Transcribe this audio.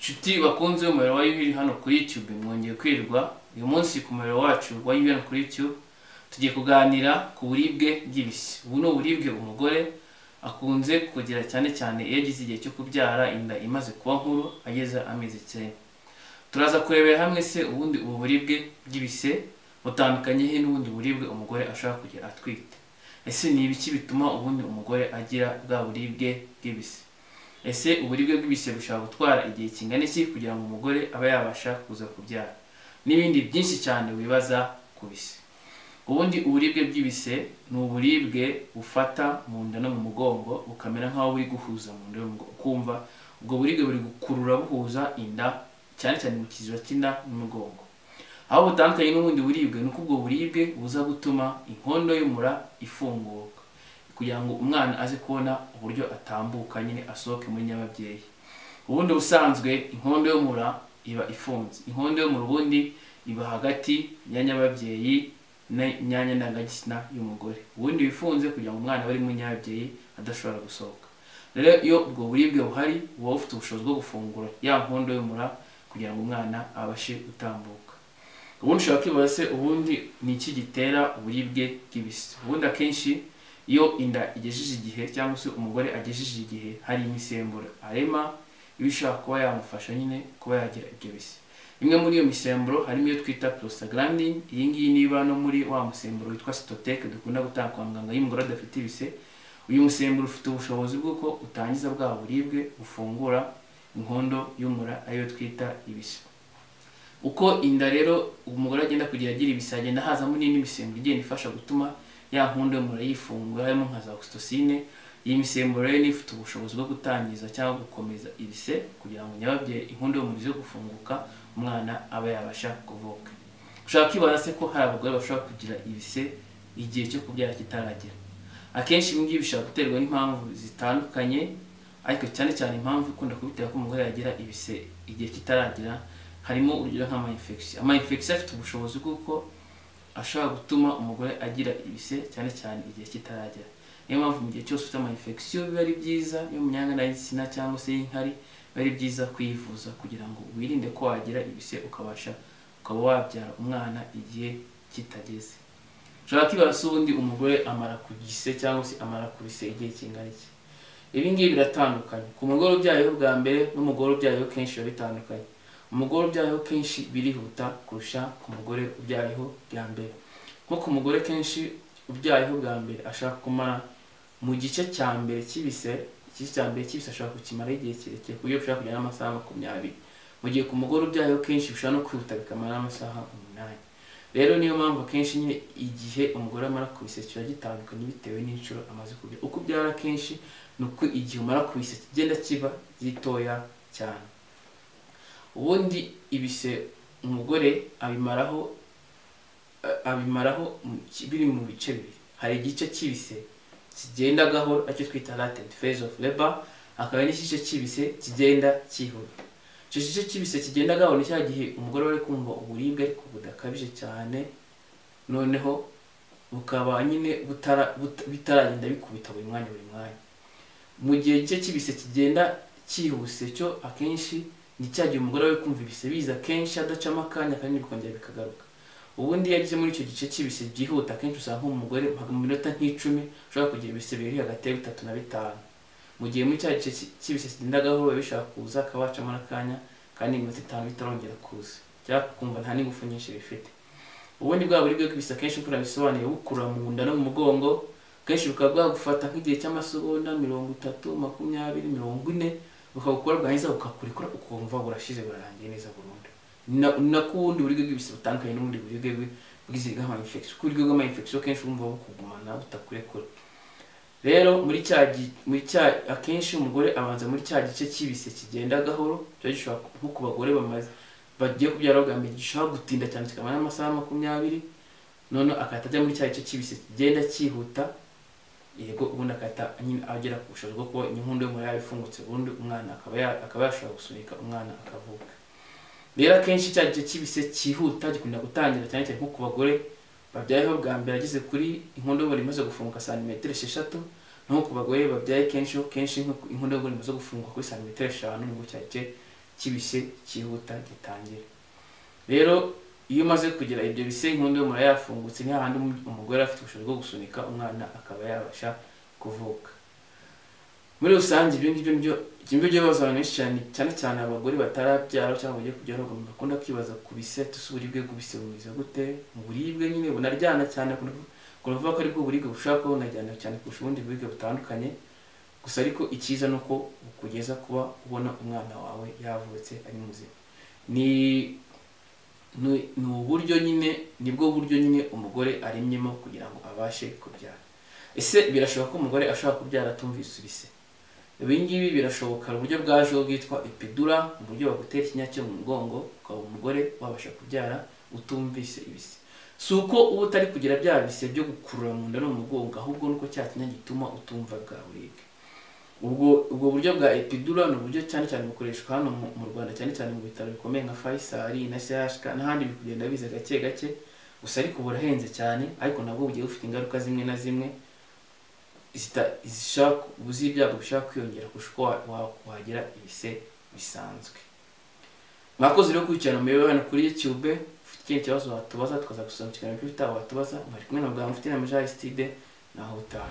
Nshuti bakunze umuriro wa Yuhi hano kuri YouTube, mwongeye kwirwa. Uyu munsi ku muriro wacu wa Yuhi hano kuri YouTube tugiye kuganira ku buribwe bw'ibise. Ubu ni uburibwe umugore akunze kugira cyane cyane iyo agize igihe cyo kubyara, inda imaze kuba nkuru, ageze amezi 9. Turaza kurebera hamwe se ubundi ubu buribwe bw'ibise butandukanye he n'ubundi buribwe umugore ashaka kugira atwite. Ese ni ibiki bituma ubundi umugore agira bwa buribwe bw'ibise? Ese uburibwe bw'ibise bushobora gutwara igihe kingana iki kugira ngo umugore abe yabasha kuza kubyara? N'ibindi byinshi cyane wibaza ku bise. Ubundi uburibwe bw'ibise ni uburibwe bufata mu nda no mu mugongo, bukamera nkaho buri guhuza mu nda y'umugongo, ukumva ubwo buribwe buri gukurura buhuza inda, cyane cyane mu kiziba cy'inda n'umugongo. Aho butandukanye n'ubundi buribwe ni uko ubwo buribwe buza gutuma inkondo y'umura ifunguka kugira ngo umwana aze kubona uburyo atambuka nyine asohoke muri nyababyeyi. Ubundi busanzwe inkondo y'umura iba ifunze. Inkondo y'umura ubundi iba hagati ya nyababyeyi n'imyanya ndangagitsina y'umugore. Ubundi bifunze kugira ngo umwana bari muri nyababyeyi adashobora gusohoka. Rero iyo ubwo buribwe buhari, buba bufite ubushobozi bwo gufungura ya nkondo y'umura kugira ngo umwana abashe gutambuka. Ubundi ushobora kwibaza se ubundi ni iki gitera uburibwe bw'ibise? Ubundi akenshi iyo inda igejeje igihe cyangwa se umugore agejeje igihe, hari imisemburo arema ibishaka kuba yamufasha nyine kuba yagira ibyo bise. Imwe muri iyo misemburo harimo iyo twita prostaglandin. Iyi ngiyi niba no muri wa musemburo witwa cytotec dukunda gutanga kwa muganga iyo umugore adafite ibise. Uyu musemburo ufite ubushobozi bw'uko utangiza bwa buribwe, ufungura inkondo y'umura ariyo twita ibise. Uko inda rero umugore agenda kugira agira ibise, agenda hazamo n'indi misemburo igenda ifasha gutuma ya nkondo y'umura yifungura, harimo nka za oxytocin. Iyi misemburo rero ifite ubushobozi bwo gutangiza cyangwa gukomeza ibise kugira ngo nyababyeyi inkondo y'umura ize gufunguka, umwana aba yabasha kuvuka. Ushaka kwibaza se ko hari abagore bashobora kugira ibise igihe cyo kubyara kitaragera? Akenshi ibi ngibi bishobora guterwa n'impamvu zitandukanye, ariko cyane cyane impamvu ikunda kubitera ko umugore yagira ibise igihe kitaragera harimo urugero nk'ama-infection. Ama-infection afite ubushobozi bw'uko ashobora gutuma umugore agira ibise cyane cyane igihe kitaragera. Niyo mpamvu mu gihe cyose ufite ama-infection biba ari byiza yo mu myanya ndangagitsina cyangwa se y'inkari, biba ari byiza kwivuza kugira ngo wirinde ko wagira ibise ukaba wabyara umwana igihe kitageze. Ushobora kwibaza se ubundi umugore amara ku gise cyangwa se amara ku bise igihe kingana iki? Ibi ngibi biratandukanye. Ku mugore ubyayeho bwa mbere n'umugore ubyayeho kenshi biba bitandukanye. Umugore ubyayeho kenshi birihuta kurusha ku mugore ubyayeho bwa mbere. Nko ku mugore kenshi ubyayeho bwa mbere ashaka kumara mu gice cya mbere cy'ibise, ashaka kukimara igihe kirekire ku buryo ushaka kujya n'amasaha 20. Mu gihe ku mugore ubyayeho kenshi bishobora no kwihuta bikamara n'amasaha 8. Rero niyo mpamvu kenshi nyine igihe umugore amara ku bise kiba gitandukanye bitewe n'inshuro amaze kubyara. Uko ubyara kenshi ni uko igihe umara ku bise kigenda kiba gitoya cyane. Ubundi ibise umugore abimaraho biri mu bice bibiri. Hari igice cy'ibise kigenda gahoro aricyo twita latent phase of labor, hakaba n'igice cy'ibise kigenda cyihuta. Icyo gice cy'ibise kigenda gahoro ni cya gihe umugore bari kumva uburibwe ariko budakabije cyane, noneho bukaba nyine bitaragenda bikubita buri mwanya. Mu gihe igice cy'ibise kigenda cyihuse cyo akenshi ni cya gihe umugore we kumva ibise biza kenshi adacamo akanya kandi bikongera bikagaruka. Ubundi yagize muri icyo gice cy'ibise byihuta, akenshi usanga nk'umugore mu minota nk'icumi ushobora kugira ibise biri hagati ya 3 na 5. Mu gihe muri cya gice cy'ibise kigenda gahoro bishaka kuza akaba wacamo n'akanya kandi iminota 5 bitarongera kuza, cyangwa kumva nta n'ingufu nyinshi bifite. Ubundi bwa buribwe bw'ibise akenshi uko nabisobanuye bukura mu nda no mu mugongo, kenshi bukaba bwagufata nk'igihe cy'amasegonda 30, 20, 40, bukagukora bwahiza bukakurikura ukumva burashize burarangiye neza burundu. Nako ubundi buribwe bw'ibise butandukanye n'ubundi buribwe bw'iziga ama-infection. Ku buribwe bw'ama-infection kenshi wumva bukugumana butakurekura. Rero akenshi umugore abanza muri cya gice cy'ibise kigenda gahoro, cyo gishobora nko ku bagore bagiye kubyara bwa mbere gishobora gutinda cyane kikamara n'amasaha 20, none akahita ajya muri cya gice cy'ibise kigenda cyihuta, yego ubundi akahita nyine agera ku bushobozi bwo kuba inkondo y'umura yabifungutse burundu, umwana akaba yashobora gusunika umwana akavuka. Rero akenshi cya gice cy'ibise cyihuta gikunda gutangira cyane cyane nko ku bagore babyayeho bwa mbere ageze kuri inkondo y'umura imaze gufunguka santimetero 6, naho ku bagore babyaye kenshi inkondo y'umura imaze gufunguka kuri santimetero 5 nibwo cya gice cy'ibise cyihuta gitangira. Rero iyo umaze kugira ibyo bise inkondo y'umura yafungutse, ni hahandi umugore afite ubushobozi bwo gusunika umwana akaba yabasha kuvuka. Muri rusange ibyo ngibyo nibyo bibazo abantu benshi cyane abagore batarabyara cyangwa bagiye kubyara bakunda kwibaza ku bise, uburibwe bw'ibise bumeze gute. Mu buribwe nyine bunaryana cyane, kuvuga ko ari bwo buribwe bushaka ko bunajyana cyane kurusha ubundi buribwe butandukanye. Gusa ariko icyiza nuko ukugeza kuba ubona umwana wawe yavutse ari muzima. Ni uburyo nyine, nibwo buryo nyine umugore aremyemo kugira ngo abashe kubyara. Ese birashoboka ko umugore ashobora kubyara atumvise ibise? Ibi ngibi birashoboka. Uburyo bwajeho bwitwa epidural, uburyo bagutera ikinya cyo mu mugongo ukaba umugore wabasha kubyara utumvise ibise. Si uko uba utari kugira bya bise byo gukurura mu nda no mu mugongo, ahubwo nuko cya kinya gituma utumva bwa buribwe. Ubwo buryo bwa epidural ni uburyo cyane bukoreshwa hano mu Rwanda, cyane mu bitaro bikomeye nka Faisal na CHK n'ahandi bikugenda biza gake. Gusa ariko burahenze cyane, ariko nabwo bugiye bufite ingaruka zimwe na zimwe ibyago bishaka kwiyongera kurusha uko wagira ibise bisanzwe. Mwakoze rero gukurikirana umuyoboro hano kuri YouTube. Ufite ikindi kibazo watubaza tukaza gusoma mu kiganiro cy'ubutaha watubaza. Mwari kumwe na Bwana Mufti na Aristide, naho utaha.